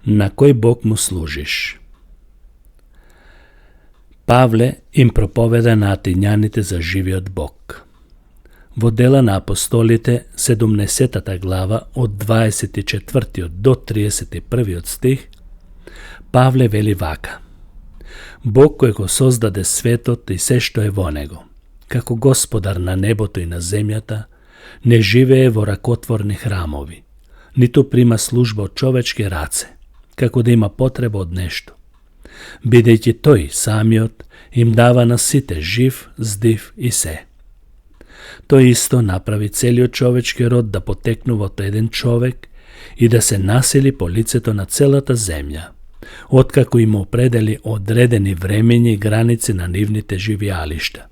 На кој Бог му служиш? Павле им проповеда на атињаните за живиот Бог. Во Дела на апостолите, 17 глава, од 24 до 31 стих, Павле вели вака: Бог кој го создаде светот и се што е во него, како Господар на небото и на земјата, не живее во ракотворни храмови, ниту прима служба од човечки раце, како да има потреба од нешто, бидејќи тој самиот им дава на сите жив, здив и се. Тој исто направи целиот човечки род да потекнува од еден човек и да се насели по лицето на целата земја, откако им определи одредени времења и граници на нивните живеалишта.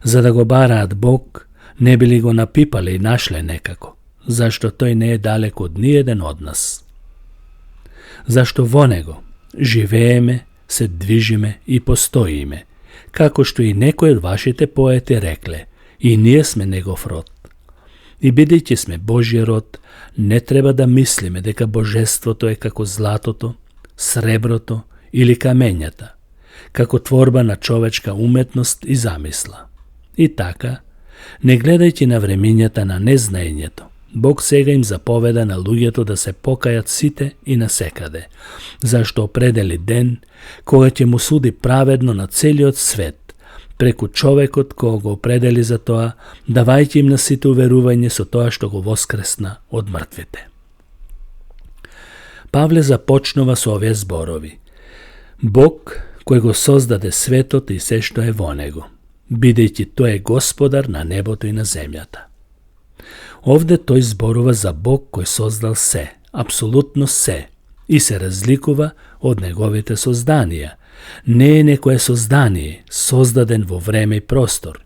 За да го бараат Бог, не били го напипале и нашле некако, зашто тој не е далек од ниеден од нас. Зашто во него живееме, се движиме и постоиме, како што и некои од вашите поети рекле, и ние сме негов род. И бидејќи сме Божји род, не треба да мислиме дека божеството е како златото, среброто или камењата, како творба на човечка уметност и замисла. И така, не гледајќи на времињата на незнаењето, Бог сега им заповеда на луѓето да се покајат сите и насекаде, зашто определи ден кога ќе му суди праведно на целиот свет, преку човекот кога го определи за тоа, давајќи им на сите уверување со тоа што го воскресна од мртвите. Павле започнува со овие зборови: Бог кој го создаде светот и се што е во него, бидејќи тој е Господар на небото и на земјата. Овде тој зборува за Бог кој создал се, апсолутно се, и се разликува од неговите созданија. Не е некое создание, создаден во време и простор,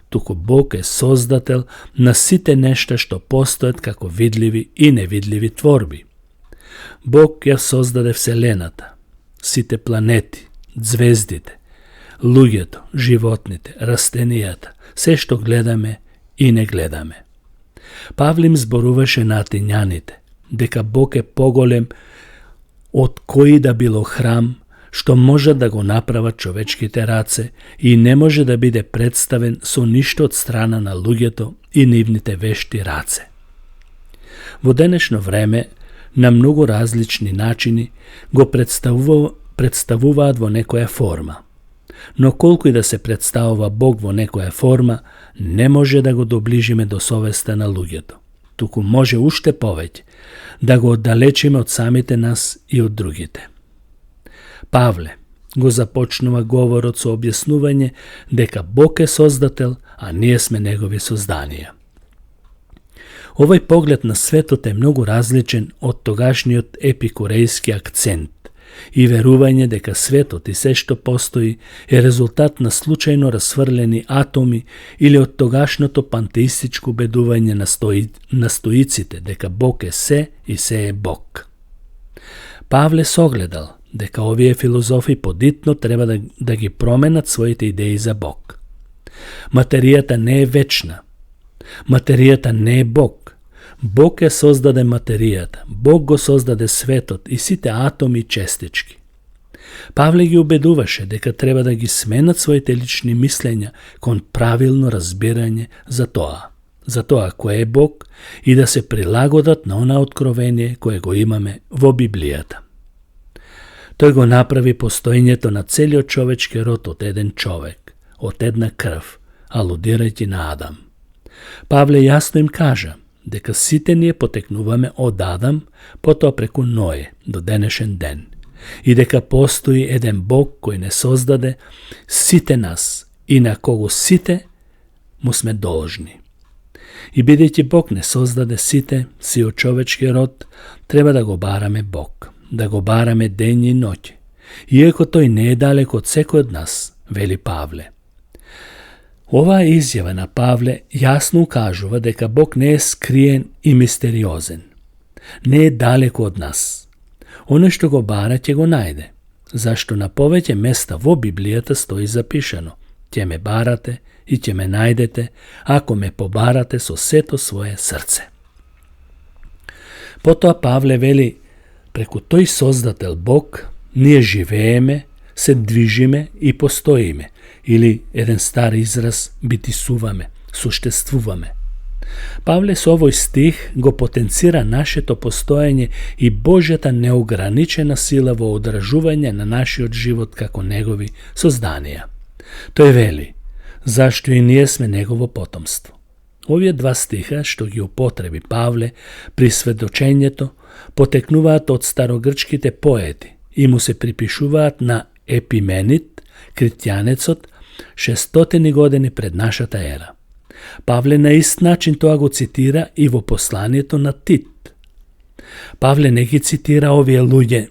туку Бог е создател на сите нешта што постојат како видливи и невидливи творби. Бог ја создаде Вселената, сите планети, звездите, луѓето, животните, растенијата, се што гледаме и не гледаме. Павле им зборуваше на атињаните дека Бог е поголем од кој да било храм што може да го направат човечките раце и не може да биде представен со ништо од страна на луѓето и нивните вешти раце. Во денешно време, на многу различни начини го представуваат во некоја форма. Но колку и да се представува Бог во некоја форма, не може да го доближиме до совеста на луѓето. Туку може уште повеќе да го оддалечиме од самите нас и од другите. Павле го започнува говорот со објаснување дека Бог е создател, а ние сме негови созданија. Овој поглед на светот е многу различен од тогашниот епикурејски акцент и верување дека светот и се што постои е резултат на случајно расфрлени атоми или од тогашното пантеистичко убедување на стоиците дека Бог е се и се е Бог. Павле согледал дека овие филозофи подитно треба да ги променат своите идеи за Бог. Материјата не е вечна. Материјата не е Бог. Бог е создаде материјата. Бог го создаде светот и сите атоми и честички. Павле ги убедуваше дека треба да ги сменат своите лични мислења кон правилно разбирање за тоа кој е Бог и да се прилагодат на она откровение кое го имаме во Библијата. Тој го направи постоењето на целиот човечки род од еден човек, од една крв, алудирајќи на Адам. Павле јасно им кажа дека сите ние потекнуваме од Адам, потоа преку Ное до денешен ден, и дека постои еден Бог кој не создаде сите нас и на кого сите му сме должни. И бидејќи Бог не создаде сите, сиот човечки род, треба да го бараме Бог, да го бараме ден и ноќе, иако тој не е далек од секој од нас, вели Павле. Оваа изјава на Павле јасно укажува дека Бог не е скриен и мистериозен. Не е далек од нас. Оно што го бара ќе го најде, зашто на повеќе места во Библијата стои запишано: ќе ме барате и ќе ме најдете, ако ме побарате со сето свое срце. Потоа Павле вели Преку тој Создател Бог, ние живееме, се движиме и постоиме, или еден стар израз, битисуваме, суштествуваме. Павле со овој стих го потенцира нашето постоење и Божјата неограничена сила во одражување на нашиот живот како негови созданија. Тој вели, зашто и ние сме негово потомство. Овие два стиха, што ги употреби Павле при сведочењето, потекнуваат од старогрчките поети и му се припишуваат на Епименит, критјанецот, 600 години пред нашата ера. Павле на ист начин тоа го цитира и во посланието на Тит. Павле не ги цитира овие луѓе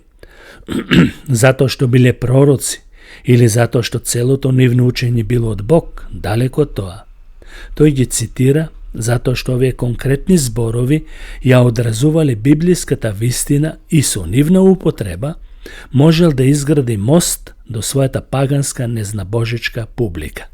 затоа што биле пророци или затоа што целото нивно учење било од Бог, далеко од тоа. Тој ги цитира затоа што овие конкретни зборови ја одразувале библиската вистина и со нивна употреба можел да изгради мост до својата паганска незнабожечка публика.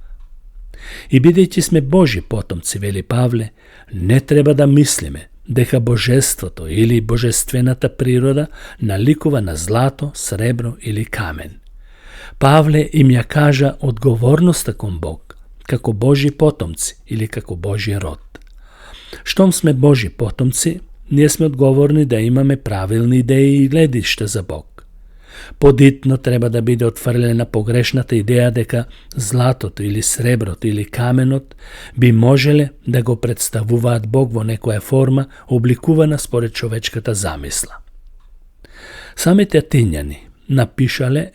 И бидејќи сме Божи потомци, вели Павле, не треба да мислиме дека божеството или божествената природа наликува на злато, сребро или камен. Павле им ја кажа одговорноста кон Бог, како Божи потомци или како Божи род. Штом сме Божи потомци, ние сме одговорни да имаме правилни идеи и гледишта за Бог. Подитно треба да биде отфрлена погрешната идеја дека златото или среброто или каменот би можеле да го представуваат Бог во некоја форма обликувана според човечката замисла. Самите атињани напишале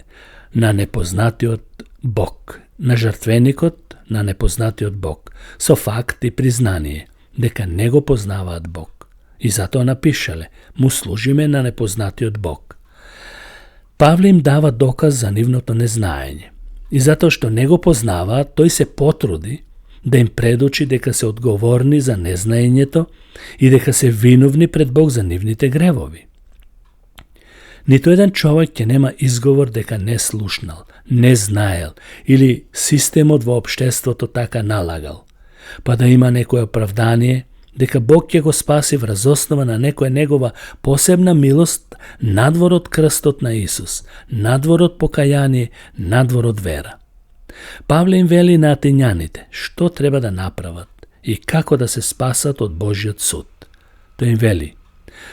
на непознатиот Бог, на жртвеникот на непознатиот Бог, со факт и признание дека не го познаваат Бог. И затоа напишале, му служиме на непознатиот Бог. Павле им дава доказ за нивното незнаење. И затоа што не го познаваат, тој се потруди да им предучи дека се одговорни за незнаењето и дека се виновни пред Бог за нивните гревови. Нито еден човек ќе нема изговор дека не слушнал, не знаел или системот во општеството така налагал, па да има некое оправдание дека Бог ќе го спаси врз основа на некоја негова посебна милост надвор од крстот на Исус, надвор од покаяние, надвор од вера. Павле им вели на атињаните што треба да направат и како да се спасат од Божјиот суд. Тој им вели,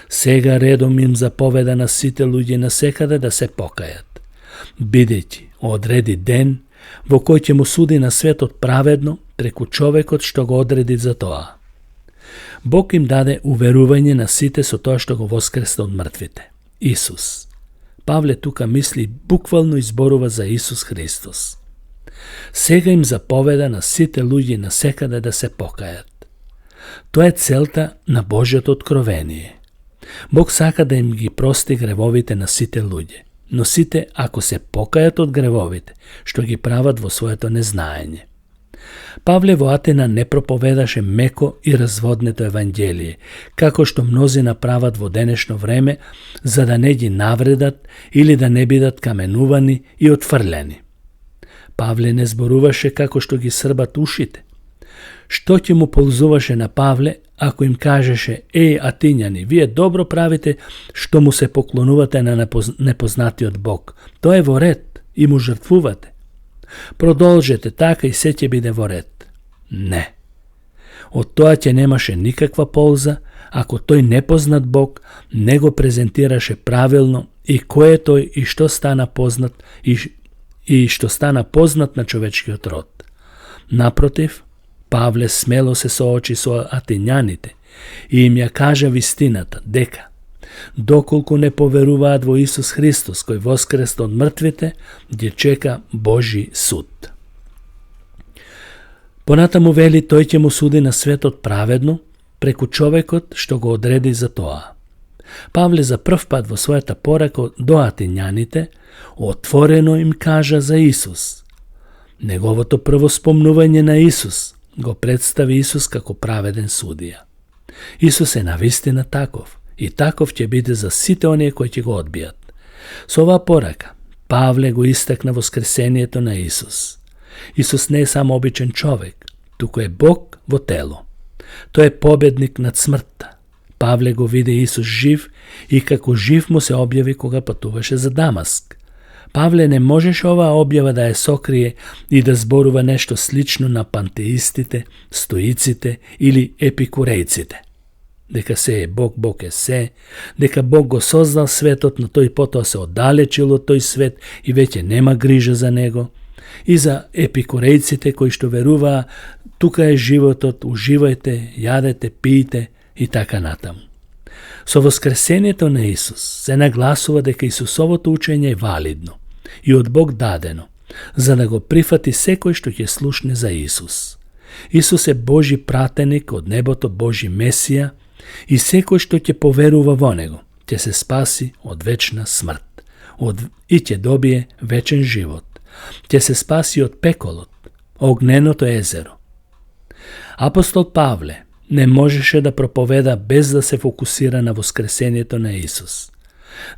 сега редом им заповеда на сите луѓе насекаде да се покајат, бидејќи одреди ден во кој ќе му суди на светот праведно преку човекот што го одреди за тоа. Бог им даде уверување на сите со тоа што го воскресна од мртвите. Исус. Павле тука мисли буквално изборува за Исус Христос. Сега им заповеда на сите луѓе насекаде да се покајат. Тоа е целта на Божјото откровение. Бог сака да им ги прости гревовите на сите луѓе, но сите ако се покајат од гревовите, што ги прават во своето незнаење. Павле во Атина не проповедаше меко и разводнето евангелие, како што мнози направат во денешно време, за да не ги навредат или да не бидат каменувани и отфрлени. Павле не зборуваше како што ги србат ушите. Што ќе му ползуваше на Павле, ако им кажеше, атињани, вие добро правите што му се поклонувате на непознатиот Бог. Тоа е во ред и му жртвувате. Продолжете така и се ќе биде во ред. Не. Од тоа ќе немаше никаква полза, ако тој непознат Бог не го презентираше правилно и кој е тој и што стана познат и што стана познат на човечкиот род. Напротив, Павле смело се соочи со атињаните и им ја кажа вистината дека доколку не поверуваат во Исус Христос кој воскресна од мртвите, ги чека Божи суд. Понатаму вели тој ќе му суди на светот праведно преку човекот што го одреди за тоа. Павле за прв пат во својата порака до атињаните отворено им кажа за Исус. Неговото прво спомнување на Исус го представи Исус како праведен судија. Исус е навистина таков и таков ќе биде за сите оние кои ќе го одбијат. Со оваа порака Павле го истакна воскресението на Исус. Исус не е само обичен човек, туку е Бог во тело. Тој е победник над смртта, Павле го виде Исус жив и како жив му се објави кога патуваше за Дамаск. Павле не можеше оваа објава да ја сокрие и да зборува нешто слично на пантеистите, стоиците или епикурејците. Дека се е Бог, Бог е се, дека Бог го создал светот, но тој потоа се оддалечил од тој свет и веќе нема грижа за него. И за епикурејците кои што веруваа, тука е животот, уживајте, јадете, пиете и така натаму. Со воскресението на Исус се нагласува дека Исусовото учење е валидно и од Бог дадено, за да го прифати секој што ќе слушне за Исус. Исус е Божи пратеник од небото, Божи Месија, и секој што ќе поверува во Него, ќе се спаси од вечна смрт и ќе добие вечен живот. Ќе се спаси од пеколот, огненото езеро. Апостол Павле не можеше да проповеда без да се фокусира на воскресението на Исус.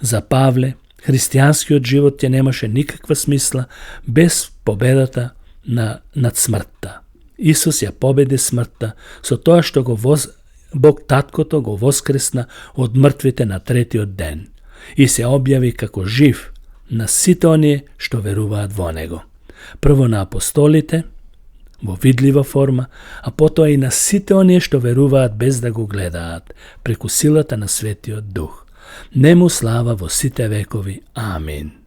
За Павле, христијанскиот живот ќе немаше никаква смисла без победата над смртта. Исус ја победи смртта со тоа што Бог Таткото го воскресна од мртвите на третиот ден и се објави како жив на сите оние што веруваат во Него. Прво на апостолите, во видлива форма, а потоа и на сите оние што веруваат без да го гледаат, преку силата на Светиот Дух. Нему слава во сите векови. Амин.